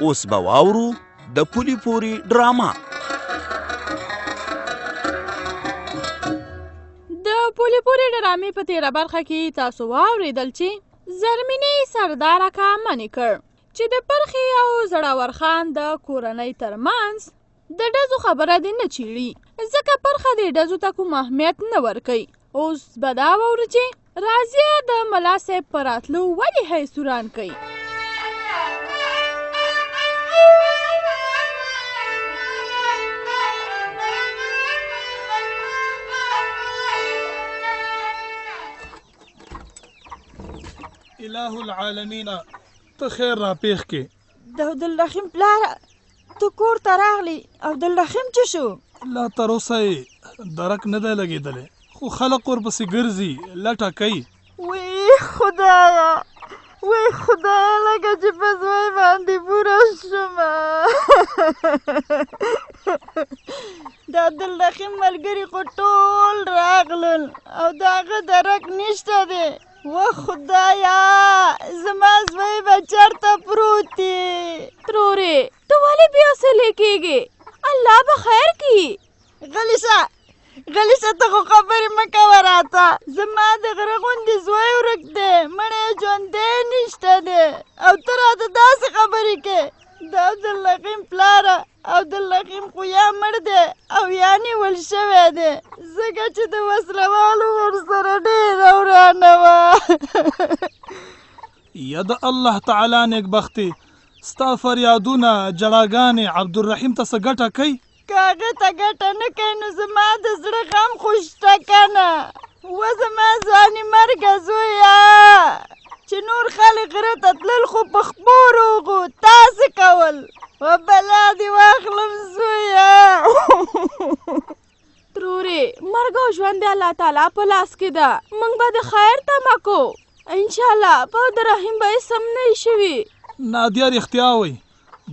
اوس به واورو د پولي پوري ډراما. د پولي پوري ډرامې په تیره برخه کې تاسو واورېدل چې زرمینې سردار اکا منې کړ چې د پرخې او زړور خان د کورنۍ ترمنځ د ډزو خبره دې نه چیړي، ځکه پرخه دې ډزو ته کوم اهمیت نه ورکوي. اوس به دا واورو چې راضیه د ملا صاحب په راتلو ولې حیثوران کوي. الہ العالمین ته خیر را پیښ کې. د عبدالرحیم پلاره ته کور ته راغلی، عبدالرحیم څه شو؟ لا تر اوسه یې درک نه دی لګېدلی، خو خلق ورپسې ګرځي لټه کوي. وی خدایا، وی خدایا، لکه چې په زوی باندې پوره شومه. د عبدالرحیم ملګري خو ټول راغلل او د هغه درک نشته دی. و خدایا، زما زوی به چېرته پروت دی؟ ترورې ته ولې بیا سلې کېږې؟ الله به خیر کړي. غلی شه، غلی شه، ته خو خبرې مه کوه راته. زما د غره غوندې زوی ورک دی، مړی ژوندی نشته دی او ته راته داسې خبرې کې. د عبدالرحیم پلاره، عبدالرحیم خو یا مړ دی او یا نیول شوی دی، ځکه چې د وسلوالو ورسره ډېره ورانه وه. یا د الله تعالی نیکبختي، ستا فریادونه جړاګانې عبدالرحیم ته څه ګټه کوي؟ که هغه ته ګټه نه کوي نو زما د زړه غم خو شته که نه. و زما ځواني مرګه زویه، چې نور خلک غره ته تلل خو په خپورو غو تاسې کول. و بلا دې واخلم زویه. ترورې مرګ او ژوند د الله تعالی په لاس کې ده، موږ به د خیر تمه کوو. انشاءالله په عبدالرحیم به یې سم نه شوي. نادیه رښتیا وایي،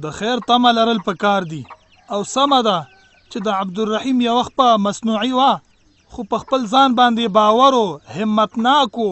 د خیر تمه لرل پکار دي او سمه ده چې د عبدالرحیم یو وخت په مصنوعي وه، خو په خپل ځان باندې باور و، همتناک و.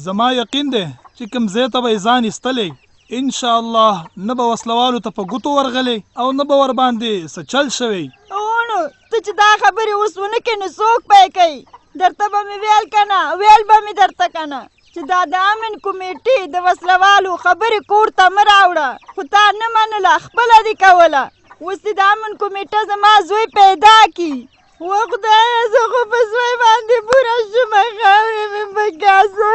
زما یقین دی چې کوم ځای ته به یې ځان ایستلی، انشاءالله نه به وسلوالو ته په ګوتو ورغلی او نه به ورباندې څه چل شوی. نو ته چې دا خبرې اوس ونه کړې نو څوک به یې کوي؟ درته به مې ویل که نه، ویل به مې درته که نه چې دا د امن کمیټې د وسلوالو خبرې کور ته مه راوړه، خو تا نه منله، خپله دې کوله. اوس دې د امن کمیټه زما زوی پیدا کړي. و خدایه، زه خو په زوی باندې پوره شومه، خاورې مې په کاسه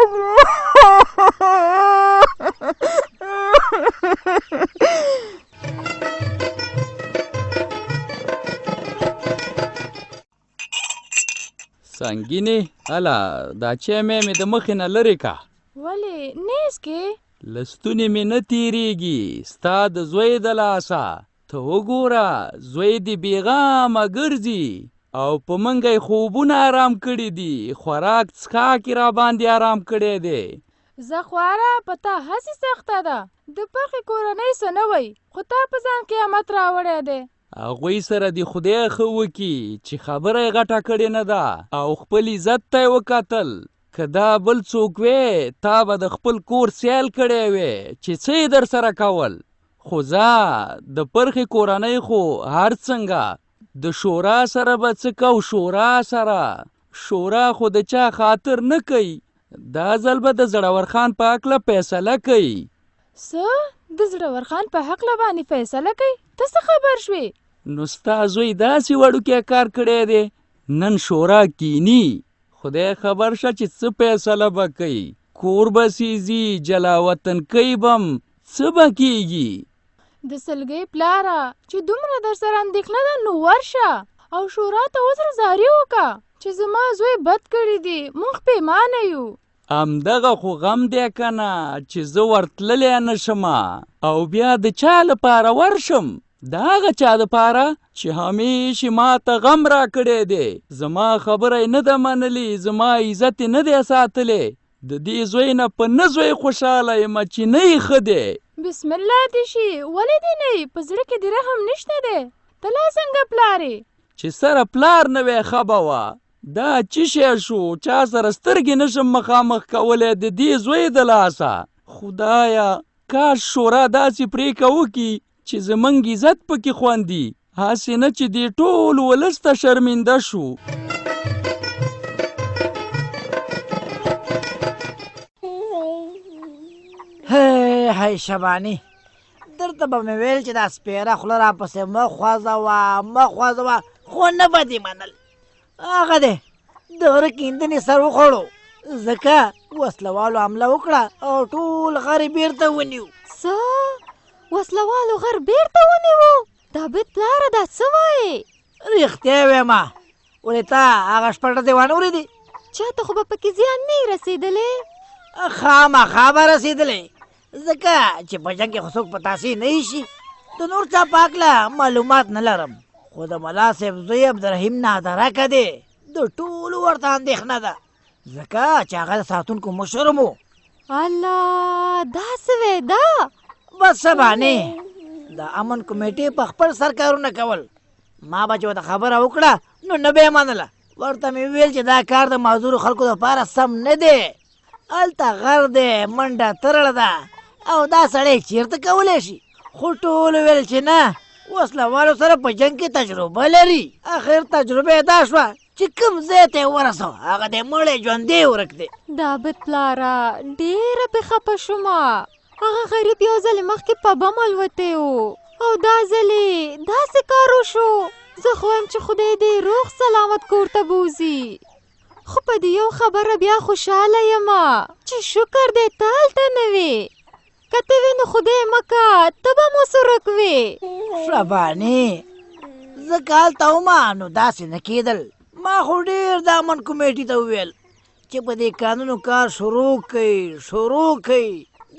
سنګینې هله دا چای مې د مخې نه لرې کا. ولې نیز کې لستونې مې نه تیریږي ستا د زوی د لاسه. ته وګوره زوی دې بېغامه ګرځي او په منګه یې خوبونه آرام کړي دي، خوراک څښاک یې راباندې آرام کړی دی. زه خواره په تا هسې سخته ده، د پرخې کورنۍ څه نه وی، خو تا په ځان قیامت راوړی دی. هغوی سره دې خدای ښه وکړي چې خبره یې غټه کړې نه ده او خپل عزت ته یې وکتل. که دا بل څوک وې تا به د خپل کور سیال کړی وې چې څه یې در سره کول. خو ځه د پرخې کورنۍ خو هر څنګه د شورا سره به څه کو، شورا سره. شورا خو د چا خاطر نه کوي، دا ځل به د زړور خان په هکله فیصله کوي. څه د زړور خان په هکله باندې فیصله کوي؟ ته څه خبر شوې؟ نو ستا زوی داسې وړوکی کار کړی دی، نن شورا کینی، خدای خبر شه چې څه فیصله به کوي. کور به سیزي، جلا وطن کوي بم، څه به کیږي؟ د سلګۍ پلاره چې دومره در سره اندېښنه ده نو ورشه او شورا ته عذر زاري وکړه چې زما زوی بد کړي دي، موږ پښیمانه یو. همدغه خو غم دی که نه چې زه ورتللی نه شمه او بیا د چا لپاره ورشم؟ د هغه چا دپاره چې همیش ما ته غم را کړی دی. زما خبره یې نه ده منلې، زما عزت یې نه دی ساتلی. د دې زوی نه په نه زوی خوشحاله یم چې نه یې ښه دی. بسم الله دې شي، ولې دې نه یې؟ په زړه کې دې رحم نشته دی؟ ته لا څنګه پلارې؟ چې سره پلار نه وی ښه به وه. دا څه شی شو؟ چا سره سترګې نشم مخامخ کولی د دې زوی د لاسه. خدایه کاش شورا داسې پرېکړه وکړي چې زمونږ عزت پکې خوندي، هسې نه چې دې ټول ولس ته شرمنده شو. هی شباني درته به مې ویل چې دا سپېره خوله راپسې مه خوځوه خو نه به دې منل. هغه دی د غره کیندنې سر وخوړو ځکه وسلوالو حمله وکړه او ټول غر یې بېرته ونیو. څه وسلوالو غر بېرته ونیو؟ دا بد پلاره دا څه وایې؟ رښتیا ویمه ولې تا هغه شپږ ورځې وانه اورېدې؟ چاته خو به پکې زیان نه یې رسېدلی؟ خامخا به رسېدلی ځکه چې په جنګ کې خو څوک په تاثیر نه ایشي. د نور چا په هکله معلومات نه لرم خو د ملا صاحب زوی عبدالرحیم نادرکه دی د ټولو ورته اندېښنه ده ځکه چې هغه د ساتونکو مشر مو. الله داسې وی ده؟ بس سبانې د امن کمیټې په خپل سر کارونه کول. ما به چې ورته خبره وکړه نو نه به یې منله. ورته مې ویل چې دا کار د معذورو خلکو دپاره سم نه دی. هلته غر دی منډه ترړه ده او دا سړی چیرته کولی شي. خو ټولو ویل چې نه وسله والو سره په جنګ کې تجربه لري. اخر تجربه یې دا شوه چې کوم ځای ته یې ورسوه هغه دی مړی ژوندی ورک دی. دا بد پلاره ډېره پې خفه شومه. هغه غریب یو ځلې مخکې په بم الوتی و او دا ځلې داسې کار وشو. زه خو وایم چې خدای دې روغ سلامت کور ته بوځي. خو په دې یو خبره بیا خوشحاله یمه چې شکر دی ته هلته نه وې. که ته وې نو خدای مکه ته به مو سورک وې. شبانې ځکه هلته ومه نو داسې نه کېدل. ما خو ډېر د امن کمیټې ته وویل چې په دې قانونو کار شروع کوئ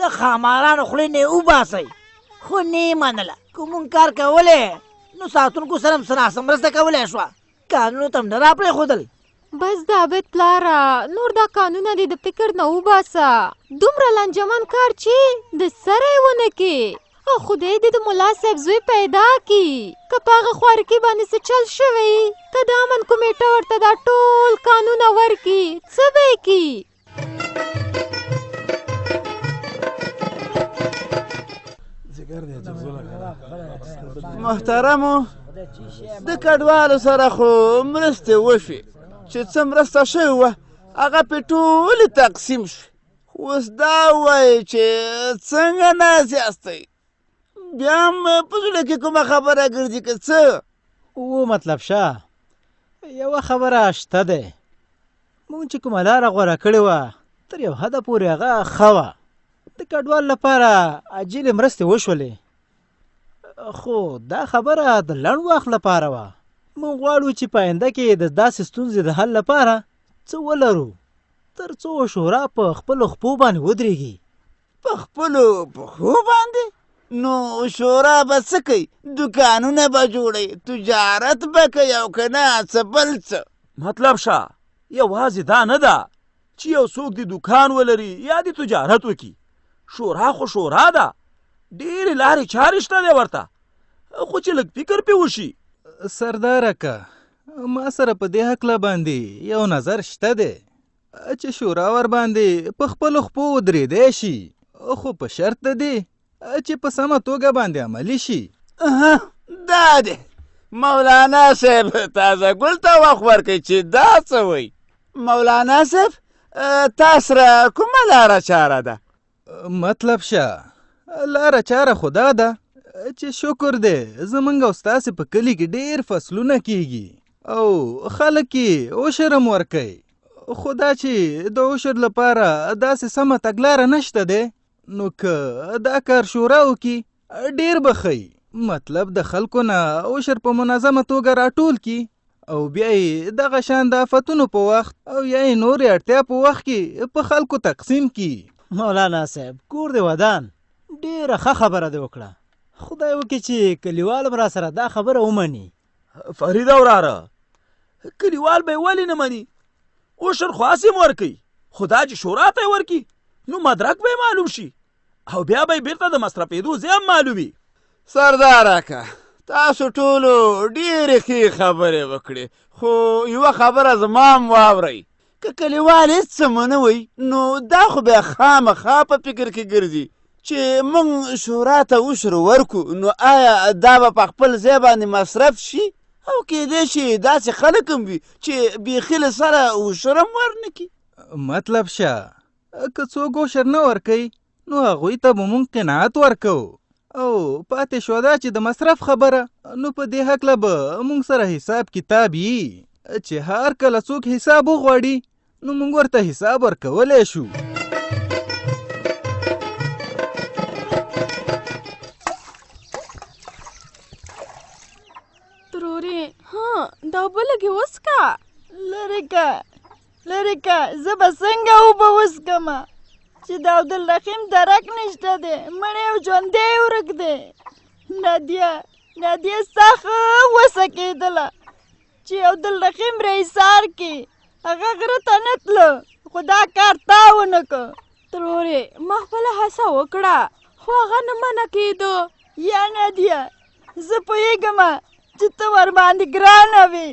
د خامارانو خولې نه یې وباسئ خو نه یې منله. که مونږ کار کولی نو ساتونکو سره هم څه ناسم مرسته کولی شوه. قانونو ته هم نه راپرېښودل. بس دا بد پلاره نور دا قانونه دې د فکر نه وباسه. دومره لنجمن کار چې د سره یې ونه کې او خدای دې د ملا صاحب زوی پیدا کي. که په هغه خوارکي باندې څه چل شوی که د امن کمیټه ورته دا ټول قانونه ورکي څه به یې کي؟ محترمو د کډوالو سره خو مرستې وشوې چې څه مرسته شوې وه هغه پې ټولې تقسیم شوې. اوس دا وایي چې څنګه ناست یاستئ بیا هم په زړه کې کومه خبره ګرځي که څه؟ و مطلب شاه یوه خبره شته دی. مونږ چې کومه لاره غوره کړې وه تر یو حده پورې هغه ښه وه. د کډوال لپاره عاجلې مرستې وشولې خو دا خبره د لنډ وخت لپاره وه. مونږ غواړو چې په آینده کې د داسې ستونزې د حل لپاره څه ولرو تر څو شورا په خپلو خپو باندې ودرېږي. په خپلو پښو باندې؟ نو شورا به څه کوي؟ دوکانونه به جوړوي تجارت به کوي او که نه څه بل څه؟ مطلب شاه یوازې دا نه ده چې یو څوک د دوکان ولري یا د تجارت وکړي. شورا خو شورا ده ډېرې لارې چارې شته دی ورته خو چې لږ فکر پې وشي. سرداره که ما سره په دې هکله باندې یو نظر شته دی چې شورا ور باندې په خپلو خپو ودرېدی شي خو په شرط د دې چې په سمه توګه باندې عملي شي. دا دی مولانا صاحب تازه ګل ته وخت ورکوي چې دا څه وایي. مولانا صاحب تا سره کومه لاره چاره ده؟ مطلب شه لاره چاره خو دا ده چې شکر دی زمونږ او ستاسې په کلي کې ډېر فصلونه کېږي او خلک یې عشر هم ورکوي. خو دا چې د عشر لپاره داسې سمه تګلاره نشته دی نو که دا کار شورا وکړي ډېر به ښه. مطلب د خلکو نه عشر په منظمه توګه راټول کړي او بیا یې دغه شان د آفتونو په وخت او یا یې نورې اړتیا په وخت کې په خلکو تقسیم کړي. مولانا صاحب کور دی ودان ډېره ښه خبره دې وکړه. خدای وکړي چې کلیوال هم را سره دا خبره ومني. فریده وراره کلیوال به یې ولې نه مني؟ عشر خو هسې هم ورکوي خو دا چې شورا ته یې ورکړي نو مدرک به یې معلوم شي او بیا به یې بېرته د مصرفېدو ځای هم معلومي. سرداره که تاسو ټولو ډېرې ښې خبرې وکړې خو یوه خبره زما هم واورئ. که کلیوال هېڅ څه ونه وایي نو دا خو بیا خامخا په فکر کې ګرځي چې موږ شورا ته عشر ورکو نو آیا دا به په خپل ځای باندې مصرف شي او کیدای شي داسې خلک هم وي چې بیخي له سره عشر هم ورنکړي مطلب شه که څوک عشر نه ورکوي نو هغوی ته به مونږ قناعت ورکوو او پاتې شوه دا چې د مصرف خبره نو په دې هکله به مونږ سره حساب کتاب وي چې هر کله څوک حساب وغواړي نو مونږ ورته حساب ورکولی شو ترورې دا اوبه لږې وڅښه لرې که زه به څنګه اوبه وڅښمه چې د عبدالرحیم درک نشته دی مړی او ژوندی ورک دی نادیه ستا ښه وسه کېدله چې عبدالرحیم رئیسار کې هغه غره ته نه تله خو دا کار تا ونه که ترورې ما خپله هڅه وکړه خو هغه نه منع کېده یا نادیه زه پوهېږم چې ته ورباندې ګرانه وې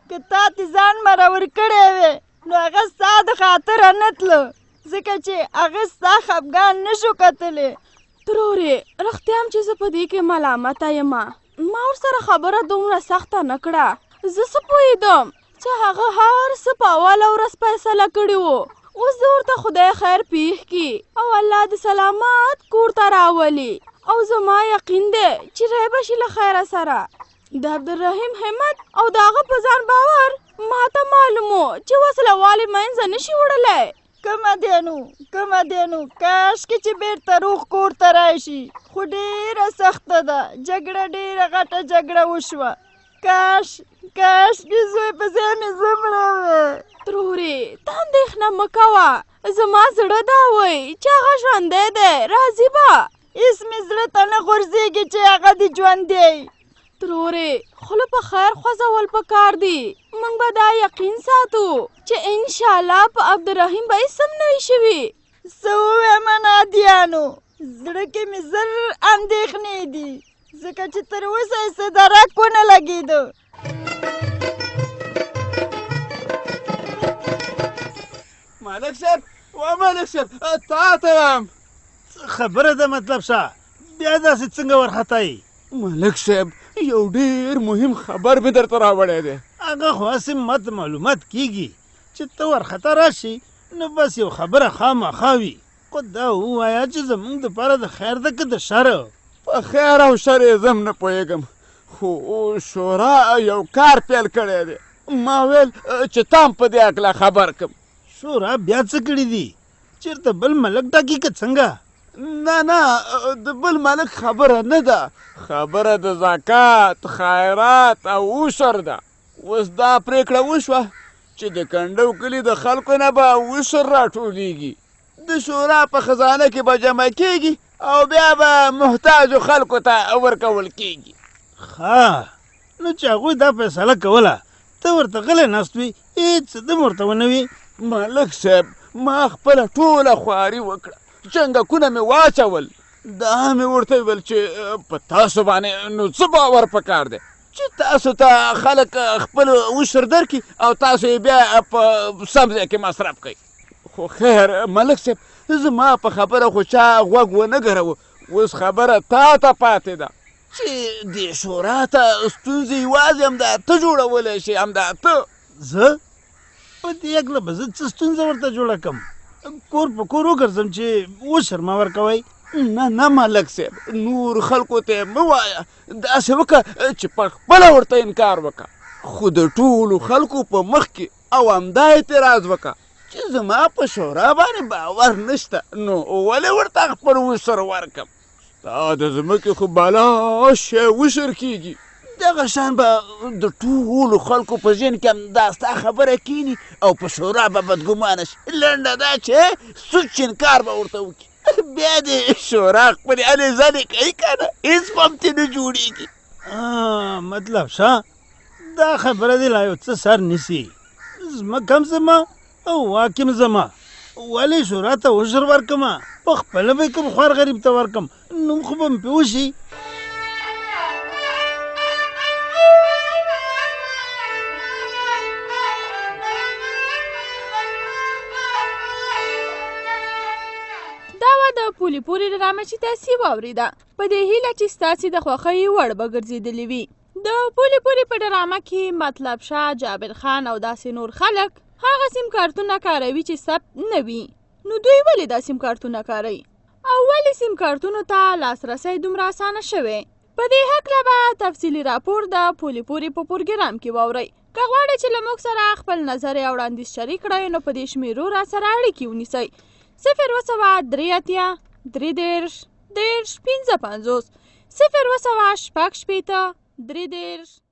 که تا تې ځان مرور کړی وې نو هغه ستا د خاطره نه تله ځکه چې هغه ستا خفګان نه شو کتلی ترورې رښتیا هم چې زه په دې کې ملامته یم ما ورسره خبره دومره سخته نه کړه زه څه پوهېدم چې هغه هر څه په اوله ورځ فیصله کړي وو اوس د ورته خدای خیر پیښ کړي او الله د سلامت کور ته راولي او زما یقین دی چې رای به شي له خیره سره د عبدالرحیم همت او د هغه په ځان باور ما ته معلوم و چې وسله والې منځه نشي وړلی کمه دی نو کاشکې چې بیرته روغ کور ته راشي خو ډېره سخته ده جګړه ډېره غټه جګړه وشوه کاشکې زوی په ځای مې زه مړه وې ترورې ته اندېښنه مه کوه زما زړه دا وایي چې هغه ژوندی دی راځي به هېڅ مې زړه ته نه غورځېږي چې هغه دې ژوندی ترورې خوله په خیر خوځول پکار دي موږ به دا یقین ساتو چې انشاءالله په عبدالرحیم به هېڅ هم نه وي شوي څه ووایم نادیانو زړه کې مې زر اندېښنې دي ځکه چې تر اوسه یې څه درک ونه لګېده مالک صاحب تا ته یم خبره ده مطلب شه بیا داسې څنګه ورخطایي ملک صاحب یو ډېر مهم خبر مې درته راوړی دی هغه خو هسې ماته معلومات کېږي چې ته ورخطا راشي نو بس یو خبره خامخا وي خو دا ووایه چې زموږ دپاره د خیر ده که د شر په خیر او شر یې زه هم نه پوهېږم خو شورا یو کار پیل کړی دی ما ویل چې تا هم په دې هکله خبر کړم شورا بیا څه کړي دي چېرته بل ملک ټاکي که څنګه نه د بل ملک خبره نه ده خبره د زکات خیرات او عشر ده اوس دا پرېکړه وشوه چې د کنډو کلي د خلکو نه به عشر راټولېږي د شورا په خزانه کې به جمع کېږي او بیا به محتاجو خلکو ته ورکول کېږي ښه نو چې هغوی دا فیصله کوله ته ورته غلی ناست وي هېڅ دم ورته ونه وي ملک صاحب ما خپله ټوله خواري وکړه جنګکونه مې واچول دا مې ورته ویل چې په تاسو باندې نو څه باور پکار دی چې تاسو ته خلک خپل عشر درکړي او تاسو یې بیا په سم ځای کې مصرف کوئ خو خیر ملک صاحب زما په خبره خو چا غوږ ونه ګروه اوس خبره تا ته پاتې ده چې دې شورا ته ستونزې یوازې همدا ته جوړولی شي همدا ته زه په دې هکله به زه څه ستونزه ورته جوړه کړم کور په کور وګرځم چې عشر ما ورکوئ نه ملک صاحب نور خلکو ته مه وایه داسې وکړه چې په خپله ورته انکار وکړه خو د ټولو خلکو په مخ کې او همدا اعتراض وکړه چې زما په شورا باندې باور نشته نو ولې ورته خپل عشر ورکړم ستا د ځمکې خو بالا شی عشر کېږي دغه شان به د ټولو خلکو په ذهن کې همدا ستا خبره کښېني او په شورا به بدګمانه شي لنډه دا چې سوچ انکار به ورته وکړي بیا د شورا خپلې هلې ځلې کوي که نه هېڅ به هم ترې نه جوړېږي مطلب شه دا خبره دې لا یو څه سر نیسي ځمکه هم زما او واک هم زما ولې شورا ته عشر ورکړمه په خپله به یې کوم خوار غریب ته ورکړم نوم خو به مې پرې وشي پولې پورې ډرامه چې تاسې واورېده په دې هیله چې ستاسې د خوښۍ وړ به ګرځېدلې وي. د پولې پورې په ډرامه کې مطلب شاه، جابر خان او داسې نور خلک هغه سیم کارتونه کاروي چې ثبت نه وي. نو دوی ولې دا سیم کارتونه کاروي او ولې سیم کارتونو ته لاسرسی دومره اسانه شوی؟ په دې هکله به تفصیلي راپور د پولې پورې په پروګرام کې واورئ. که غواړئ چې له موږ سره خپل نظر یا وړاندیز شریک کړئ نو په دې شمیرو را سره اړیکې ونیسئ: 0 2 3 10 30 50 0 2 6 3